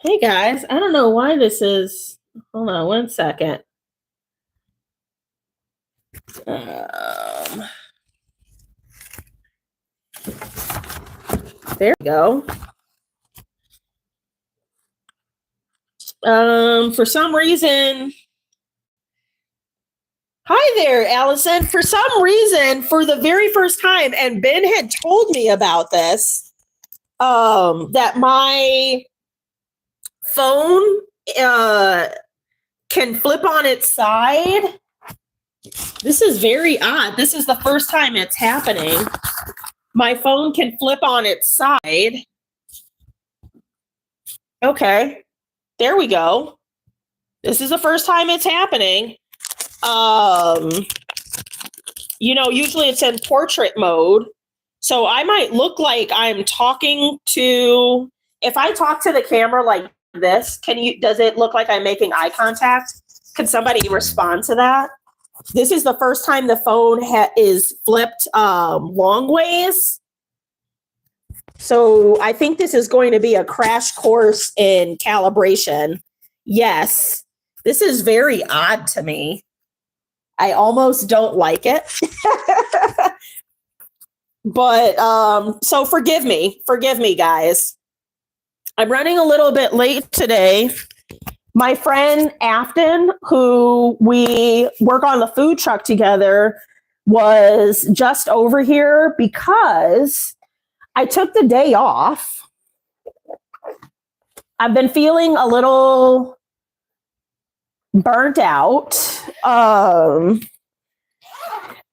Hey guys, I don't know why this is. Hold on one second. There we go. For some reason. Hi there, Allison. For some reason, for the very first time, and Ben had told me about this, that my phone can flip on its side. This is very odd. This is the first time it's happening. My phone can flip on its side. Okay, there we go. This is the first time it's happening. Usually it's in portrait mode. So I might look like I'm talking to, if I talk to the camera like this, does it look like I'm making eye contact? Can somebody respond to that? This is the first time the phone is flipped long ways. So I think this is going to be a crash course in calibration. Yes, this is very odd to me. I almost don't like it. But so forgive me, guys. I'm running a little bit late today. My friend Afton, who we work on the food truck together, was just over here because I took the day off. I've been feeling a little burnt out and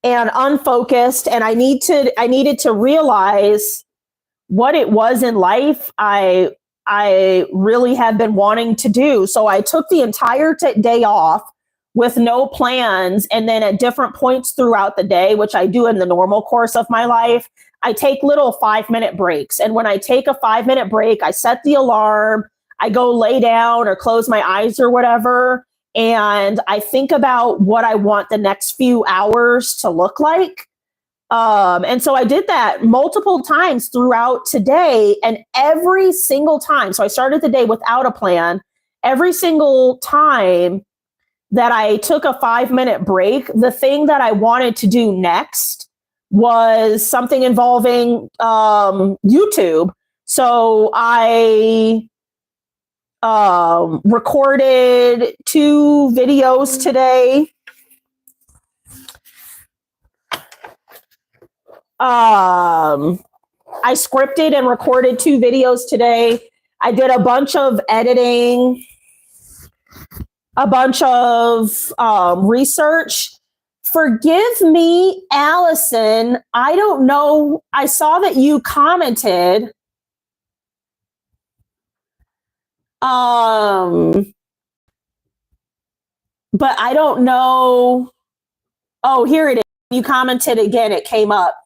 unfocused, and I needed to realize what it was in life I really have been wanting to do. So I took the entire day off with no plans, and then at different points throughout the day, which I do in the normal course of my life, I take little 5-minute breaks. And when I take a 5-minute break, I set the alarm, I go lay down or close my eyes or whatever, and I think about what I want the next few hours to look like. And so I did that multiple times throughout today, and every single time, so I started the day without a plan. Every single time that I took a 5-minute break, the thing that I wanted to do next was something involving YouTube. So I recorded 2 videos today. I scripted and recorded 2 videos today. I did a bunch of editing, a bunch of research. Forgive me, Allison. I don't know. I saw that you commented. But I don't know. Oh, here it is. You commented again. It came up.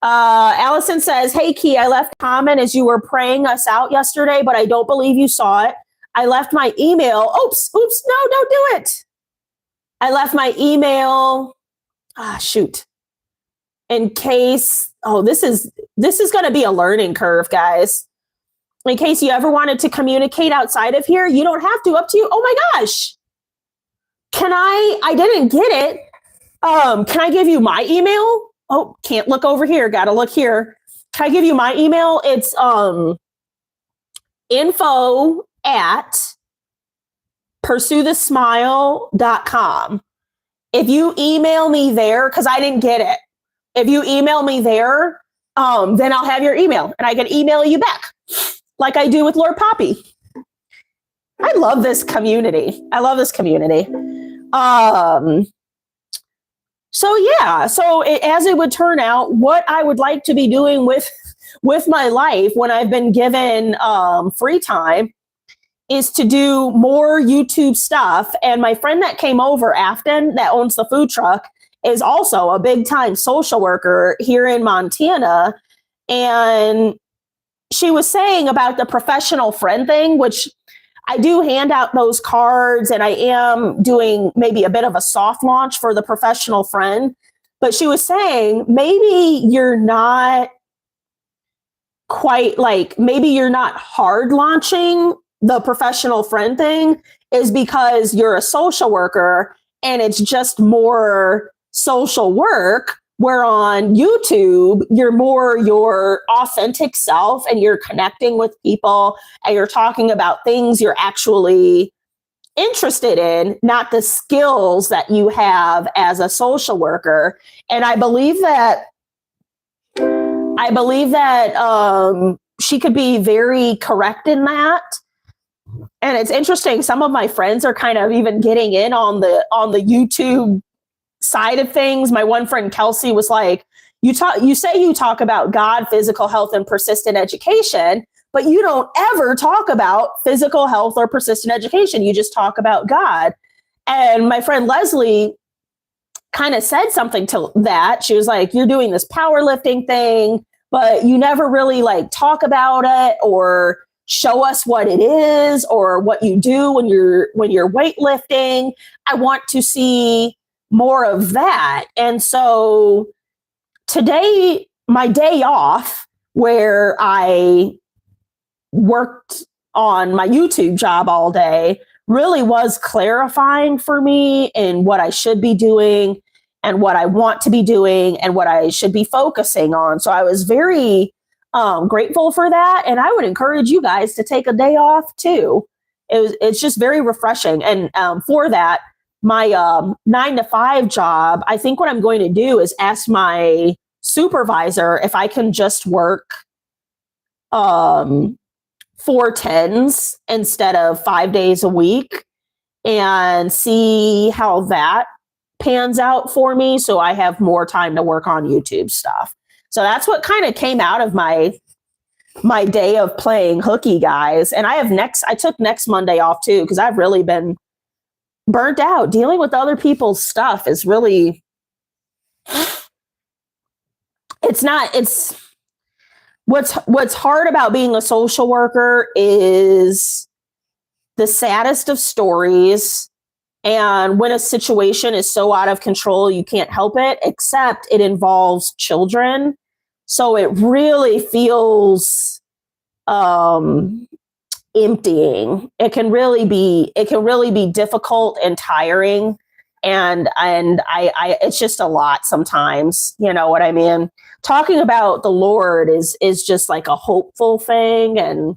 Allison says, "Hey, Key, I left a comment as you were praying us out yesterday, but I don't believe you saw it. I left my email." Oops, no, don't do it. I left my email. Shoot. In case, this is going to be a learning curve, guys. In case you ever wanted to communicate outside of here, you don't have to, up to you. Oh my gosh. I didn't get it. Can I give you my email? Oh, can't look over here. Got to look here. Can I give you my email? It's info@PursueTheSmile.com. If you email me there, because I didn't get it. If you email me there, then I'll have your email and I can email you back like I do with Lord Poppy. I love this community. So as it would turn out, what I would like to be doing with my life when I've been given free time is to do more YouTube stuff. And my friend that came over, Afton, that owns the food truck, is also a big time social worker here in Montana. And she was saying about the professional friend thing, which I do hand out those cards, and I am doing maybe a bit of a soft launch for the professional friend. But she was saying maybe you're not quite maybe you're not hard launching the professional friend thing is because you're a social worker and it's just more social work, where on YouTube, you're more your authentic self and you're connecting with people and you're talking about things you're actually interested in, not the skills that you have as a social worker. And I believe that she could be very correct in that. And it's interesting. Some of my friends are kind of even getting in on the YouTube side of things. My one friend Kelsey was like, you say you talk about God, physical health, and persistent education, but you don't ever talk about physical health or persistent education. You just talk about God. And my friend Leslie kind of said something to that. She was like, you're doing this powerlifting thing, but you never really like talk about it or show us what it is or what you do when you're weightlifting. I want to see more of that. And so today, my day off, where I worked on my YouTube job all day, really was clarifying for me in what I should be doing and what I want to be doing and what I should be focusing on. So I was very grateful for that. And I would encourage you guys to take a day off too. It's just very refreshing. And for that, my 9-to-5 job, I think what I'm going to do is ask my supervisor if I can just work 4 10s instead of 5 days a week and see how that pans out for me, so I have more time to work on YouTube stuff. So that's what kind of came out of my day of playing hooky, guys. And I took next Monday off too, because I've really been burnt out. Dealing with other people's stuff is really, what's hard about being a social worker is the saddest of stories. And when a situation is so out of control, you can't help it, except it involves children. So it really feels emptying. It can really be difficult and tiring. And I it's just a lot sometimes, you know what I mean? Talking about the Lord is just like a hopeful thing, and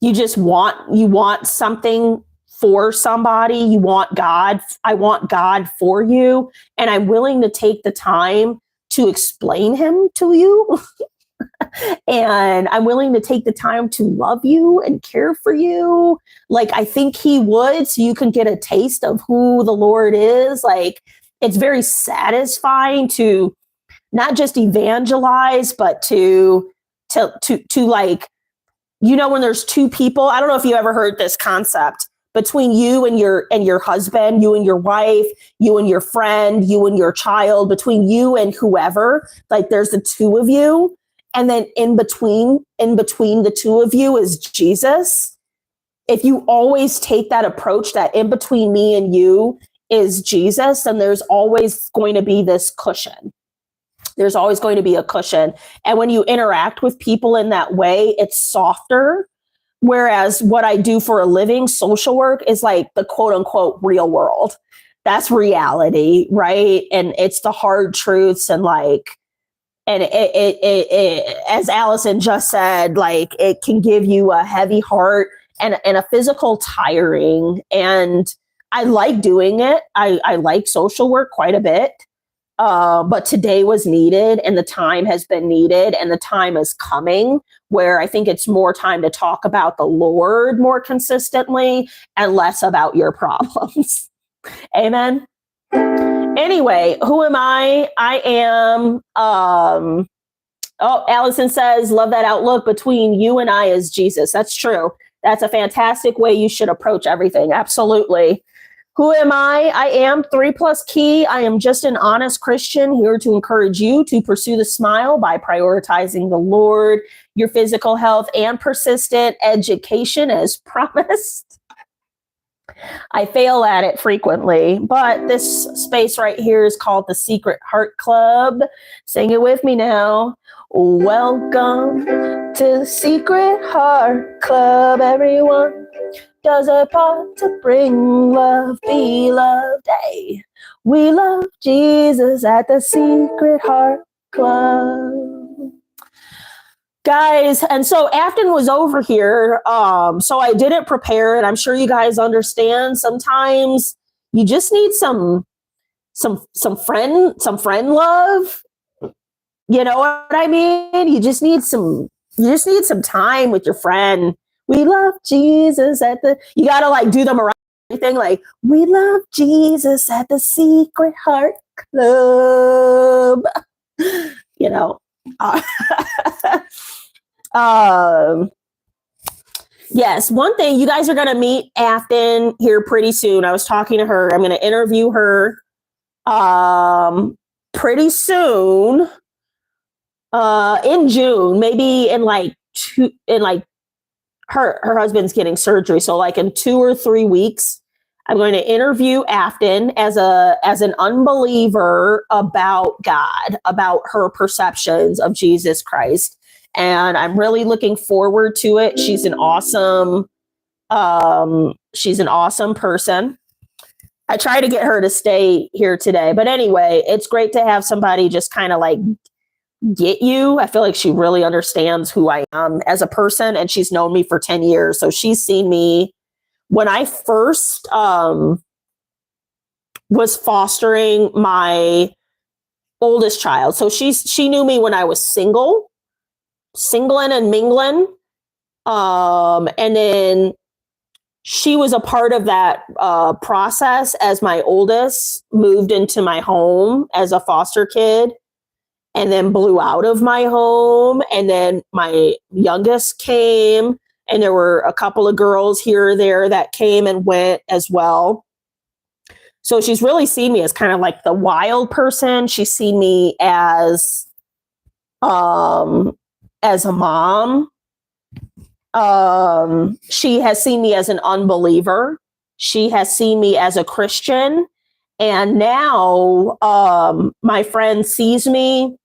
you want something for somebody. You want God. I want God for you, and I'm willing to take the time to explain him to you. And I'm willing to take the time to love you and care for you. Like, I think he would, so you can get a taste of who the Lord is. Like, it's very satisfying to not just evangelize, but to like, you know, when there's two people, I don't know if you ever heard this concept, between you and your husband, you and your wife, you and your friend, you and your child, between you and whoever, like there's the two of you. And then in between the two of you is Jesus. If you always take that approach, that in between me and you is Jesus, then there's always going to be this cushion. There's always going to be a cushion. And when you interact with people in that way, it's softer. Whereas what I do for a living, social work, is like the quote unquote real world. That's reality, right? And it's the hard truths, and like, and it as Allison just said, like, it can give you a heavy heart and a physical tiring. And I like doing it. I like social work quite a bit. But today was needed, and the time has been needed, and the time is coming where I think it's more time to talk about the Lord more consistently and less about your problems. Amen. Anyway, who am I? I am, Allison says, love that outlook. Between you and I is Jesus. That's true. That's a fantastic way you should approach everything. Absolutely. Who am I? I am 3+Kei. I am just an honest Christian here to encourage you to pursue the smile by prioritizing the Lord, your physical health, and persistent education as promised. I fail at it frequently, but this space right here is called the Secret Heart Club. Sing it with me now. Welcome to the Secret Heart Club, everyone. Does a part to bring love, be loved. Hey, we love Jesus at the Secret Heart Club. Guys, and so Afton was over here, so I didn't prepare, and I'm sure you guys understand. Sometimes you just need some friend love. You know what I mean? You just need some time with your friend. We love Jesus at the. You gotta like do the Mariah thing, like we love Jesus at the Secret Heart Club. You know. Yes, one thing, you guys are going to meet Afton here pretty soon. I was talking to her. I'm going to interview her pretty soon in June, maybe in her husband's getting surgery. So like in 2 or 3 weeks, I'm going to interview Afton as an unbeliever about God, about her perceptions of Jesus Christ. And I'm really looking forward to it. She's an awesome person. I try to get her to stay here today. But anyway, it's great to have somebody just kind of like get you. I feel like she really understands who I am as a person, and she's known me for 10 years. So she's seen me when I first was fostering my oldest child. So she knew me when I was singling and mingling. And then she was a part of that process as my oldest moved into my home as a foster kid and then blew out of my home. And then my youngest came, and there were a couple of girls here or there that came and went as well. So she's really seen me as kind of like the wild person. She's seen me as a mom. She has seen me as an unbeliever. She has seen me as a Christian. And now my friend sees me.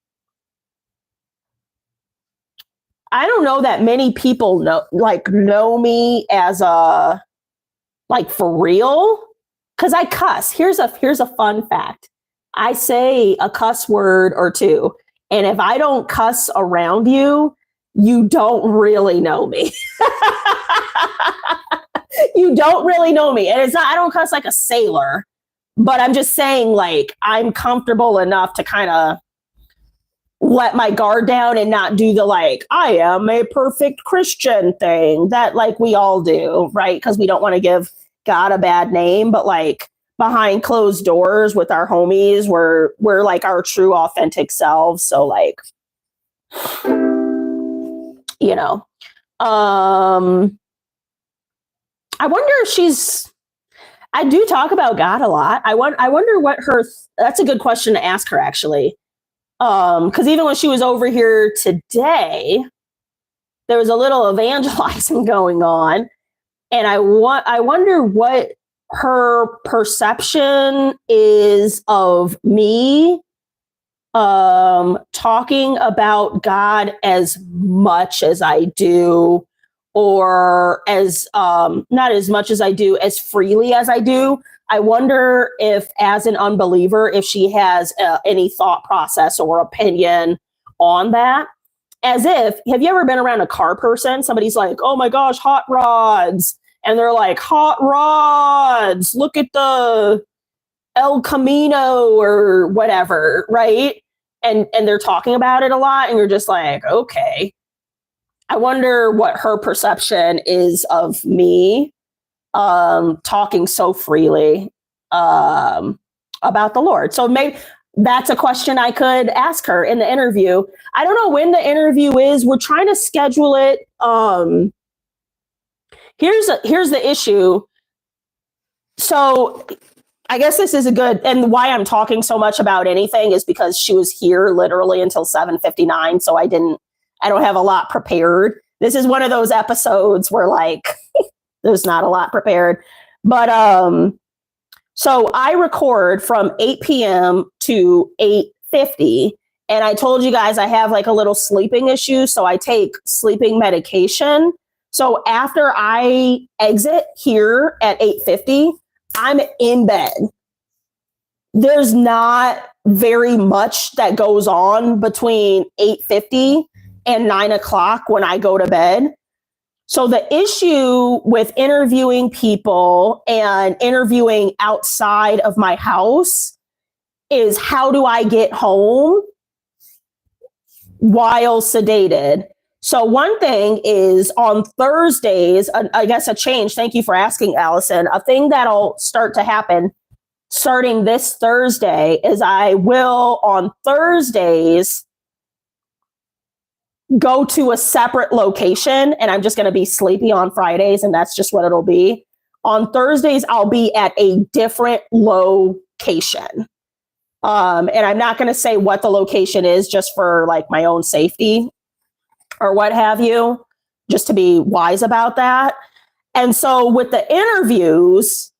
I don't know that many people know me as a, like, for real, because I cuss. Here's a fun fact. I say a cuss word or two, and if I don't cuss around you, you don't really know me. You don't really know me. And it's not, I don't cuss like a sailor, but I'm just saying, like, I'm comfortable enough to kind of let my guard down and not do the, like, I am a perfect Christian thing that, like, we all do, right? Because we don't want to give God a bad name, but like behind closed doors with our homies, we're like our true authentic selves. So like, you know, I wonder if I do talk about God a lot. I wonder what that's a good question to ask her, actually. Because even when she was over here today, there was a little evangelizing going on. And I wonder what her perception is of me talking about God as much as I do, or as not as much as I do, as freely as I do. I wonder if, as an unbeliever, if she has any thought process or opinion on that. As if, have you ever been around a car person? Somebody's like, oh my gosh, hot rods. And they're like, hot rods, look at the El Camino or whatever, right? And they're talking about it a lot, and you're just like, okay. I wonder what her perception is of me talking so freely about the Lord. So maybe that's a question I could ask her in the interview. I don't know when the interview is. We're trying to schedule it. Here's the issue. So I guess this is a good, and why I'm talking so much about anything is because she was here literally until 7:59. So I don't have a lot prepared. This is one of those episodes where like there's not a lot prepared. But so I record from 8 p.m. to 8:50. And I told you guys I have like a little sleeping issue, so I take sleeping medication. So after I exit here at 8:50, I'm in bed. There's not very much that goes on between 8:50 and 9 o'clock when I go to bed. So the issue with interviewing people and interviewing outside of my house is, how do I get home while sedated? So one thing is, on Thursdays, I guess a change, thank you for asking, Allison, a thing that'll start to happen starting this Thursday is I will on Thursdays go to a separate location, and I'm just going to be sleepy on Fridays, and that's just what it'll be. On Thursdays, I'll be at a different location. And I'm not going to say what the location is, just for like my own safety or what have you, just to be wise about that. And so with the interviews,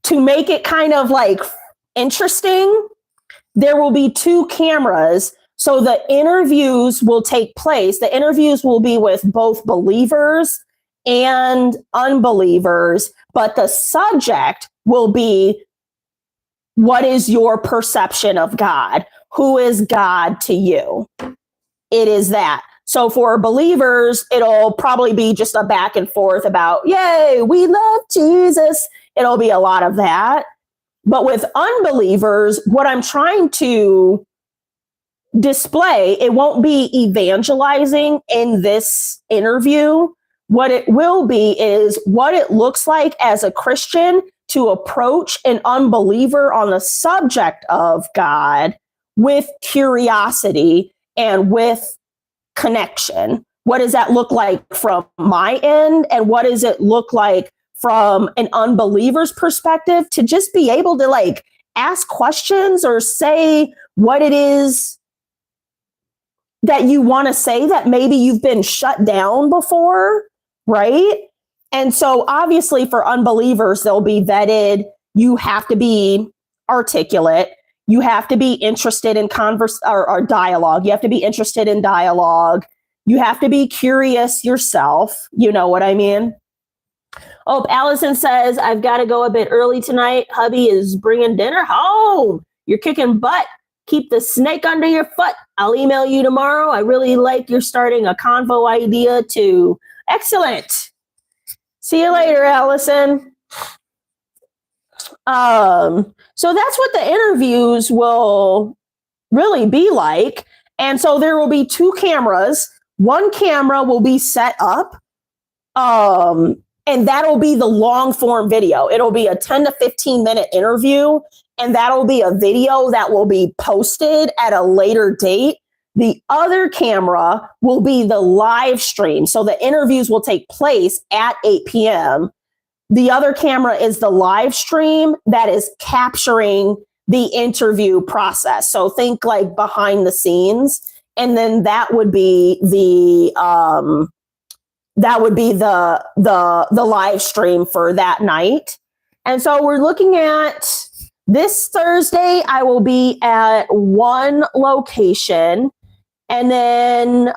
to make it kind of like interesting, there will be 2 cameras. So the interviews will take place. The interviews will be with both believers and unbelievers, but the subject will be, what is your perception of God? Who is God to you? It is that. So for believers, it'll probably be just a back and forth about, yay, we love Jesus. It'll be a lot of that. But with unbelievers, what I'm trying to display, it won't be evangelizing in this interview. What it will be is what it looks like as a Christian to approach an unbeliever on the subject of God with curiosity and with connection. What does that look like from my end? And what does it look like from an unbeliever's perspective, to just be able to like ask questions or say what it is that you want to say that maybe you've been shut down before, right? And so obviously for unbelievers, they'll be vetted. You have to be articulate. You have to be interested in or dialogue. You have to be interested in dialogue. You have to be curious yourself. You know what I mean? Oh, Allison says, I've got to go a bit early tonight. Hubby is bringing dinner home. You're kicking butt. Keep the snake under your foot. I'll email you tomorrow. I really like you're starting a convo idea too. Excellent. See you later, Allison. So that's what the interviews will really be like. And so there will be 2 cameras. One camera will be set up. And that'll be the long form video. It'll be a 10 to 15 minute interview. And that'll be a video that will be posted at a later date. The other camera will be the live stream. So the interviews will take place at 8 p.m. The other camera is the live stream that is capturing the interview process. So think like behind the scenes. And then that would be the live stream for that night. And so we're looking at this Thursday, I will be at one location, and then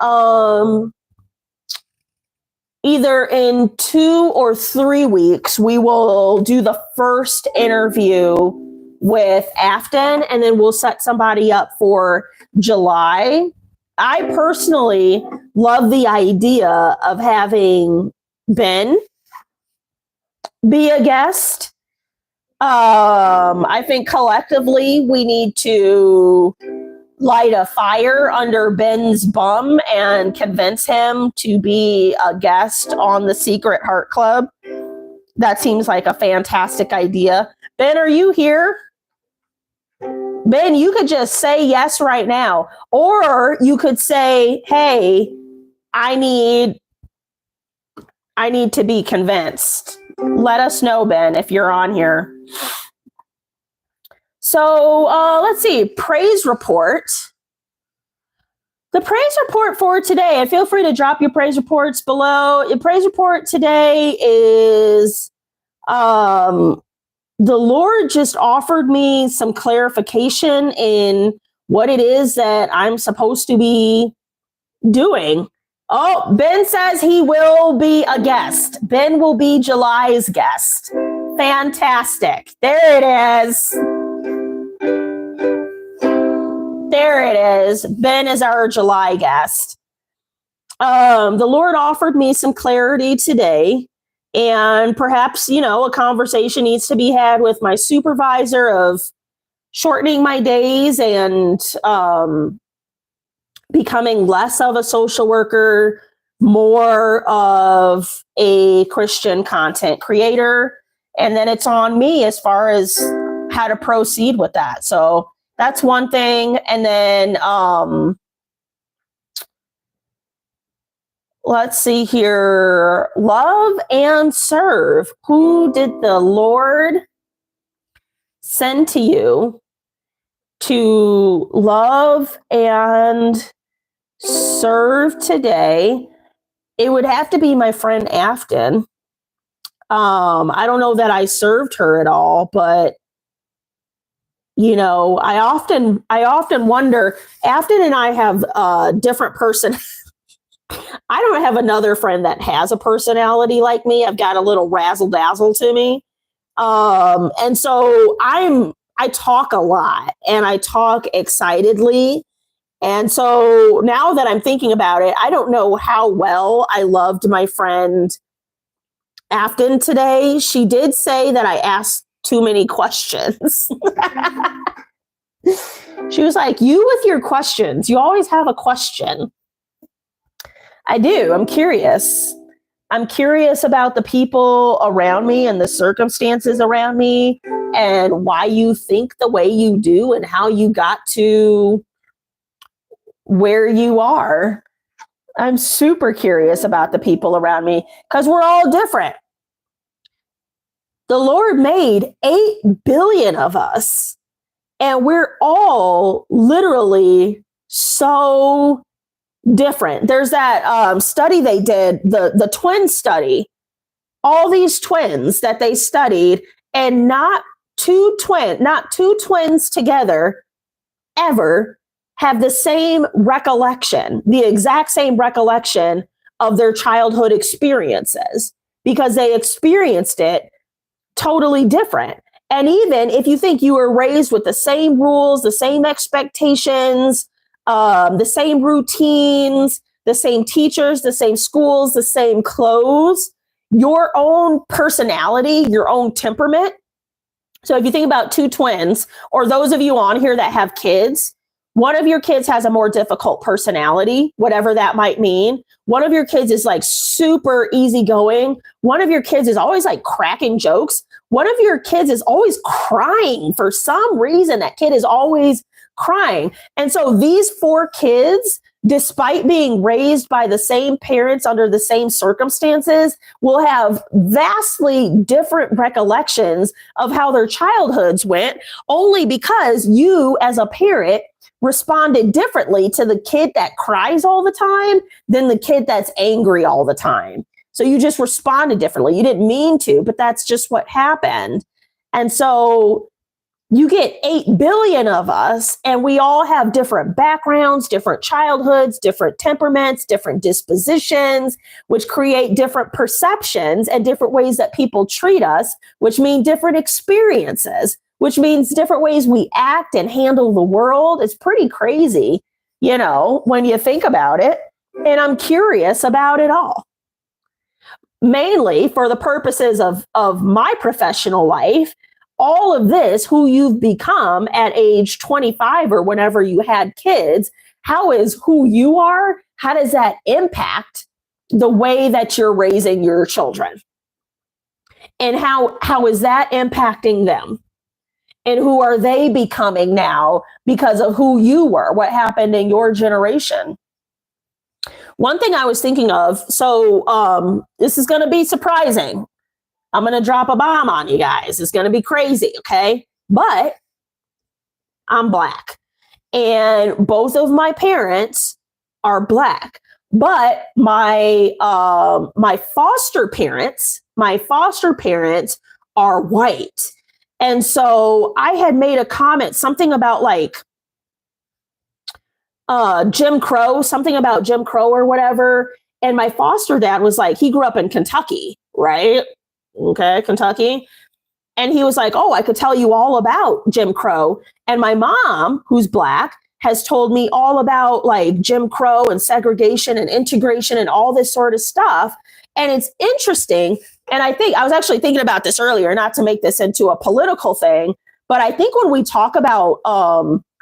either in 2 or 3 weeks, we will do the first interview with Afton, and then we'll set somebody up for July. I personally love the idea of having Ben be a guest. I think collectively we need to light a fire under Ben's bum and convince him to be a guest on the Secret Heart Club. That seems like a fantastic idea. Ben, are you here? Ben, you could just say yes right now. Or you could say, hey, I need to be convinced. Let us know, Ben, if you're on here. So let's see, praise report. The praise report for today, and feel free to drop your praise reports below. Your praise report today is the Lord just offered me some clarification in what it is that I'm supposed to be doing. Oh, Ben says he will be a guest. Ben will be July's guest. Fantastic. There it is. There it is. Ben is our July guest. The Lord offered me some clarity today, and perhaps, a conversation needs to be had with my supervisor of shortening my days and becoming less of a social worker, more of a Christian content creator. And then it's on me as far as how to proceed with that. So that's one thing. And then let's see here. Love and serve. Who did the Lord send to you to love and serve today? It would have to be my friend Afton. I don't know that I served her at all, but I often wonder. Afton and I have different person. I don't have another friend that has a personality like me. I've got a little razzle dazzle to me, and so I talk a lot and I talk excitedly. And so now that I'm thinking about it, I don't know how well I loved my friend Afton today. She did say that I asked too many questions. She was like, you with your questions, you always have a question. I do. I'm curious. I'm curious about the people around me and the circumstances around me and why you think the way you do and how you got to where you are. I'm super curious about the people around me because we're all different. The Lord made 8 billion of us, and we're all literally so different. There's that study they did, the twin study, all these twins that they studied, and not two twins together ever have the same recollection, the exact same recollection of their childhood experiences, because they experienced it totally different. And even if you think you were raised with the same rules, the same expectations, the same routines, the same teachers, the same schools, the same clothes, your own personality, your own temperament. So if you think about two twins, or those of you on here that have kids, one of your kids has a more difficult personality, whatever that might mean. One of your kids is like super easygoing. One of your kids is always like cracking jokes. One of your kids is always crying for some reason. That kid is always crying. And so these 4 kids, despite being raised by the same parents under the same circumstances, will have vastly different recollections of how their childhoods went, only because you as a parent responded differently to the kid that cries all the time than the kid that's angry all the time. So you just responded differently. You didn't mean to, but that's just what happened. And so you get 8 billion of us, and we all have different backgrounds, different childhoods, different temperaments, different dispositions, which create different perceptions and different ways that people treat us, which mean different experiences, which means different ways we act and handle the world. It's pretty crazy, when you think about it. And I'm curious about it all. Mainly for the purposes of my professional life, all of this, who you've become at age 25 or whenever you had kids, how is who you are, how does that impact the way that you're raising your children? And how is that impacting them? And who are they becoming now because of who you were? What happened in your generation? One thing I was thinking of, so this is going to be surprising. I'm going to drop a bomb on you guys. It's going to be crazy, okay? But I'm Black. And both of my parents are Black. But my foster parents are white. And so I had made a comment, something about like, Jim Crow, something about Jim Crow or whatever. And my foster dad was like, he grew up in Kentucky, right? Okay, Kentucky. And he was like, oh, I could tell you all about Jim Crow. And my mom, who's Black, has told me all about like Jim Crow and segregation and integration and all this sort of stuff. And it's interesting. And I think I was actually thinking about this earlier, not to make this into a political thing, but I think when we talk about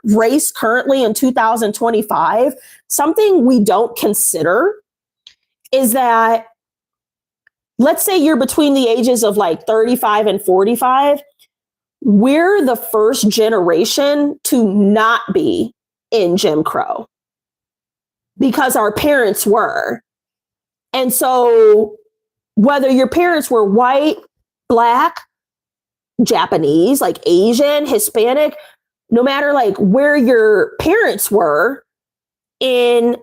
race currently in 2025, something we don't consider is that, let's say you're between the ages of like 35 and 45. We're the first generation to not be in Jim Crow because our parents were. And so whether your parents were white, Black, Japanese, like Asian, Hispanic, no matter like where your parents were in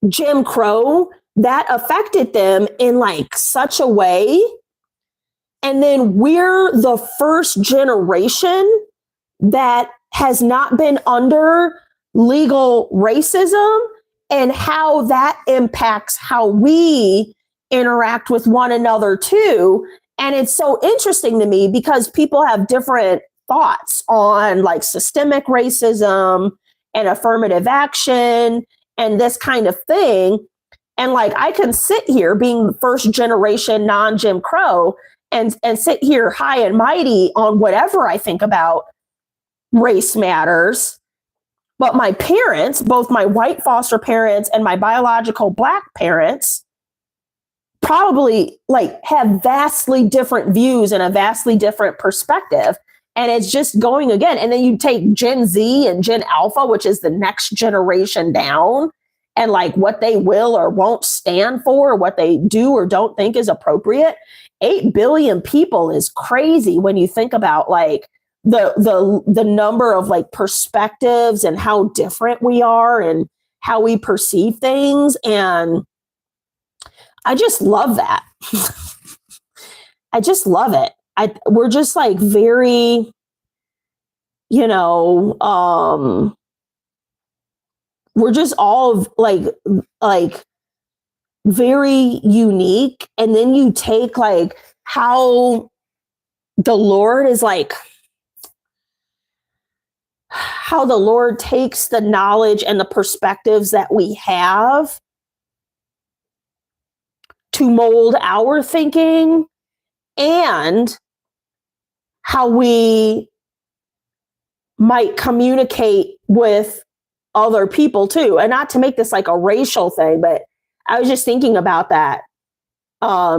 Jim Crow, that affected them in like such a way. And then we're the first generation that has not been under legal racism, and how that impacts how we interact with one another too. And it's so interesting to me because people have different thoughts on like systemic racism and affirmative action and this kind of thing. And like, I can sit here being first generation non-Jim Crow and sit here high and mighty on whatever I think about race matters. But my parents, both my white foster parents and my biological Black parents, probably like have vastly different views and a vastly different perspective. And it's just going again. And then you take Gen Z and Gen Alpha, which is the next generation down, and like what they will or won't stand for, what they do or don't think is appropriate. 8 billion people is crazy when you think about like the number of like perspectives and how different we are and how we perceive things. And I just love that. I just love it. We're just like very, we're just all like very unique. And then you take like how the Lord is like, how the Lord takes the knowledge and the perspectives that we have to mold our thinking, and how we might communicate with other people too. And not to make this like a racial thing, but I was just thinking about that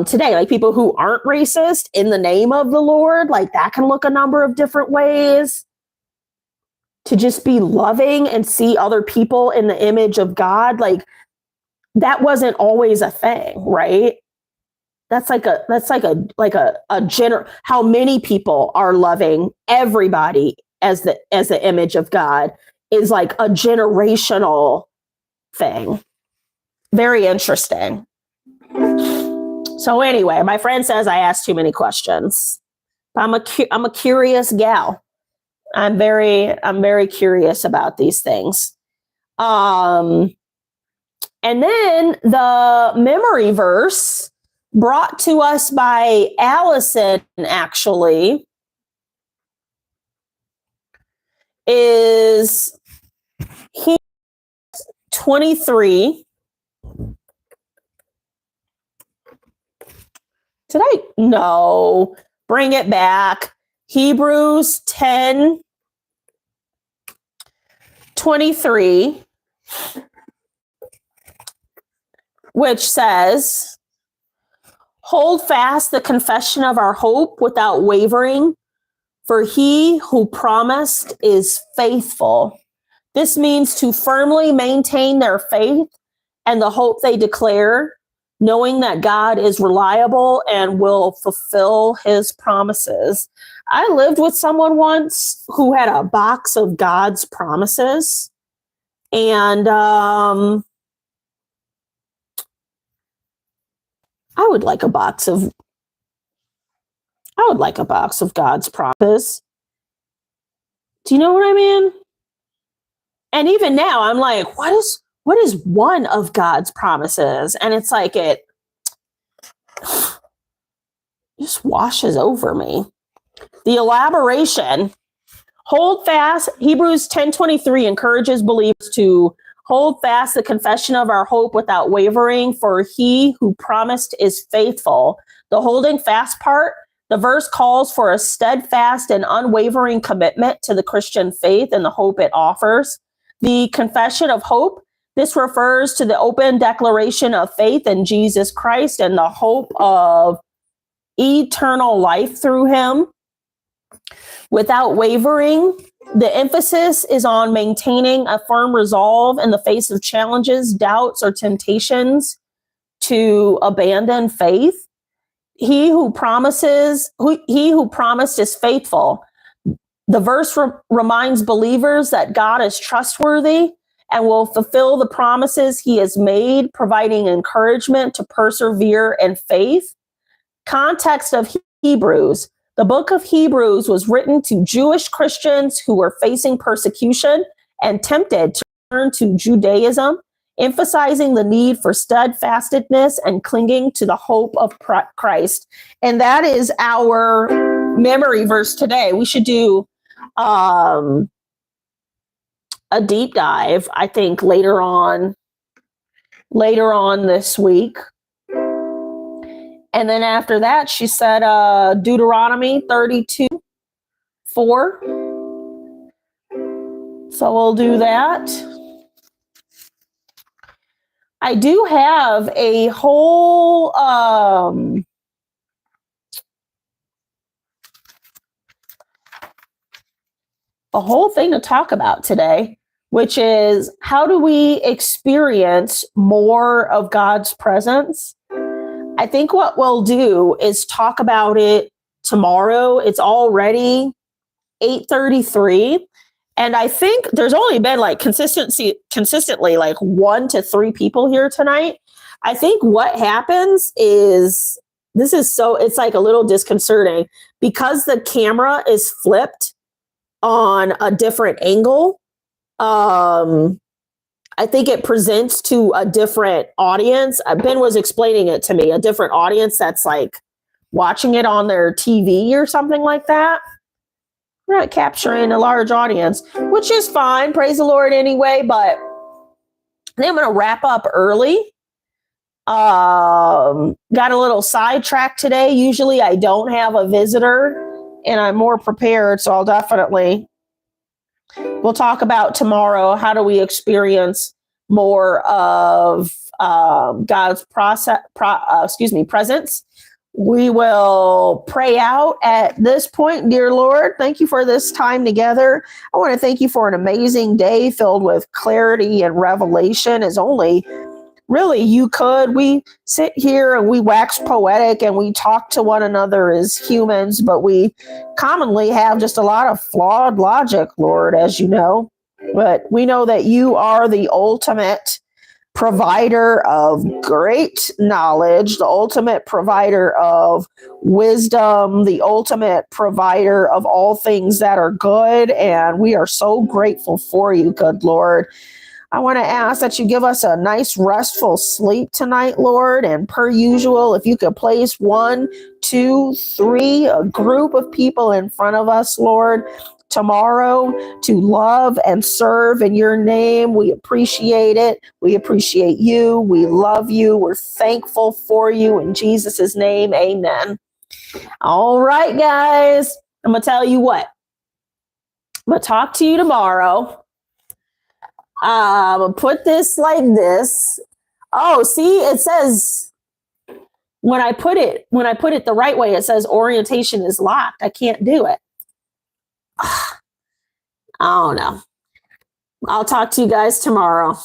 today, like people who aren't racist in the name of the Lord, like that can look a number of different ways. To just be loving and see other people in the image of God, like that wasn't always a thing, right? That's like a general, how many people are loving everybody as the image of God is like a generational thing. Very interesting. So anyway, my friend says I asked too many questions. I'm a curious gal. I'm very curious about these things. And then the memory verse brought to us by Allison actually is Hebrews 23. Did I? No. Bring it back. Hebrews 10:23, which says, hold fast the confession of our hope without wavering, for he who promised is faithful. This means to firmly maintain their faith and the hope they declare, knowing that God is reliable and will fulfill his promises. I lived with someone once who had a box of God's promises. And I would like a box of God's promises. Do you know what I mean? And even now I'm like, what is one of God's promises? And it's like, it just washes over me. The elaboration, hold fast. Hebrews 10:23 encourages believers to hold fast the confession of our hope without wavering, for he who promised is faithful. The holding fast part, the verse calls for a steadfast and unwavering commitment to the Christian faith and the hope it offers. The confession of hope, this refers to the open declaration of faith in Jesus Christ and the hope of eternal life through him. Without wavering, the emphasis is on maintaining a firm resolve in the face of challenges, doubts, or temptations to abandon faith. He who promised is faithful. The verse reminds believers that God is trustworthy and will fulfill the promises he has made, providing encouragement to persevere in faith. Context of Hebrews. The book of Hebrews was written to Jewish Christians who were facing persecution and tempted to turn to Judaism, emphasizing the need for steadfastness and clinging to the hope of Christ. And that is our memory verse today. We should do a deep dive, I think, later on this week. And then after that, she said Deuteronomy 32:4. So we'll do that. I do have a whole thing to talk about today, which is how do we experience more of God's presence? I think what we'll do is talk about it tomorrow. It's already 8:33. And I think there's only been like consistently like 1 to 3 people here tonight. I think what happens is it's like a little disconcerting because the camera is flipped on a different angle. I think it presents to a different audience. Ben was explaining it to me, a different audience that's like watching it on their TV or something like that. We're not capturing a large audience, which is fine. Praise the Lord anyway, but I think I'm going to wrap up early. Got a little sidetracked today. Usually I don't have a visitor and I'm more prepared. So we'll talk about tomorrow. How do we experience more of God's presence? We will pray out at this point. Dear Lord, thank you for this time together. I want to thank you for an amazing day filled with clarity and revelation as only really you could. We sit here and we wax poetic and we talk to one another as humans, but we commonly have just a lot of flawed logic, Lord, as you know. But we know that you are the ultimate provider of great knowledge, the ultimate provider of wisdom, the ultimate provider of all things that are good. And we are so grateful for you, good Lord. I want to ask that you give us a nice restful sleep tonight, Lord. And per usual, if you could place 1, 2, 3, a group of people in front of us, Lord, tomorrow to love and serve in your name. We appreciate it. We appreciate you. We love you. We're thankful for you. In Jesus' name, amen. All right, guys. I'm going to tell you what. I'm going to talk to you tomorrow. I'm going to put this like this. Oh, see, it says when I put it the right way, it says orientation is locked. I can't do it. I don't know. I'll talk to you guys tomorrow.